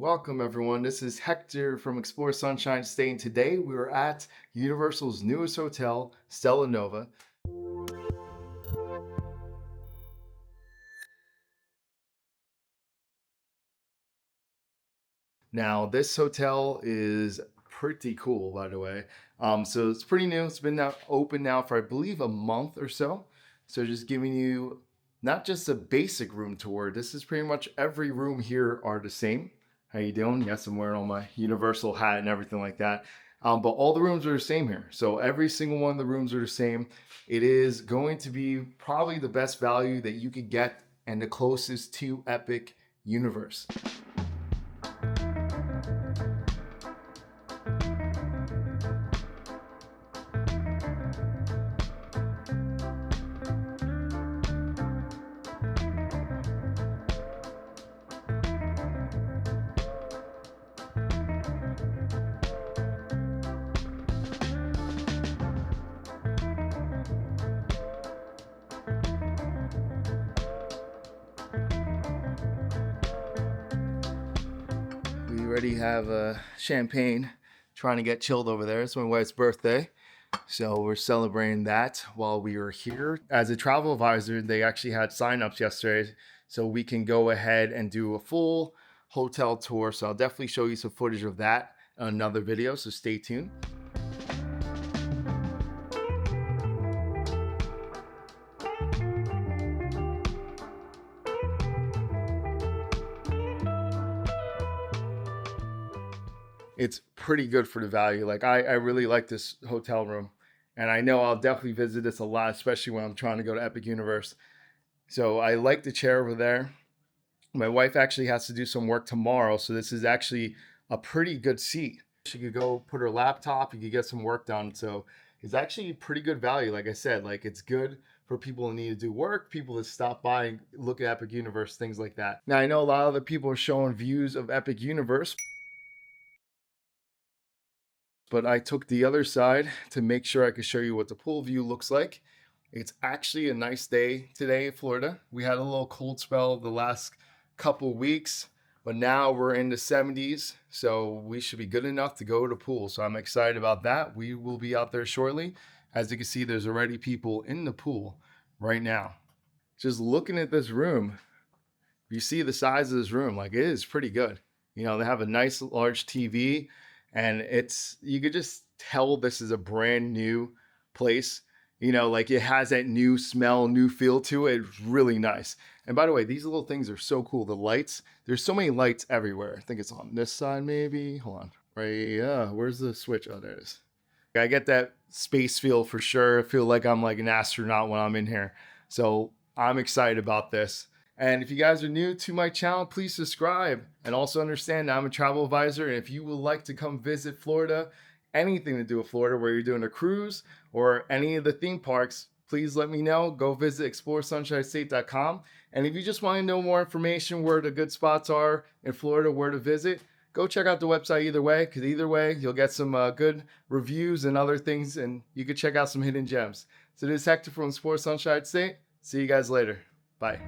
Welcome everyone. This is Hector from Explore Sunshine State, and today we are at Universal's newest hotel, Stella Nova. Now, this hotel is pretty cool, by the way. So it's pretty new. It's been open now for, I believe, a month or so. So just giving you not just a basic room tour. This is pretty much every room here are the same. How you doing? Yes, I'm wearing all my Universal hat and everything like that. But all the rooms are the same here. So every single one of the rooms are the same. It is going to be probably the best value that you could get and the closest to Epic Universe. We already have champagne trying to get chilled over there. It's my wife's birthday. So we're celebrating that while we were here. As a travel advisor, they actually had signups yesterday. So we can go ahead and do a full hotel tour. So I'll definitely show you some footage of that in another video. So stay tuned. It's pretty good for the value. Like I really like this hotel room, and I know I'll definitely visit this a lot, especially when I'm trying to go to Epic Universe. So I like the chair over there. My wife actually has to do some work tomorrow, so this is actually a pretty good seat. She could go put her laptop, you could get some work done. So it's actually pretty good value. Like I said, like it's good for people who need to do work, people that stop by and look at Epic Universe, things like that. Now I know a lot of the people are showing views of Epic Universe, but I took the other side to make sure I could show you what the pool view looks like. It's actually a nice day today in Florida. We had a little cold spell the last couple weeks, but now we're in the 70s, so we should be good enough to go to the pool. So I'm excited about that. We will be out there shortly. As you can see, there's already people in the pool right now. Just looking at this room, you see the size of this room, like it is pretty good. You know, they have a nice large TV, and you could just tell this is a brand new place. You know, like it has that new smell, new feel to it. It's really nice. And by the way, these little things are so cool. The lights, there's so many lights everywhere. I think it's on this side, maybe. Hold on. Right. Yeah. Where's the switch? Oh, there it is. I get that space feel for sure. I feel like I'm like an astronaut when I'm in here. So I'm excited about this. And if you guys are new to my channel, please subscribe and also understand that I'm a travel advisor. And if you would like to come visit Florida, anything to do with Florida, where you're doing a cruise or any of the theme parks, please let me know. Go visit exploresunshinestate.com. And if you just want to know more information, where the good spots are in Florida, where to visit, go check out the website either way, because either way, you'll get some good reviews and other things, and you can check out some hidden gems. So this is Hector from Explore Sunshine State. See you guys later. Bye.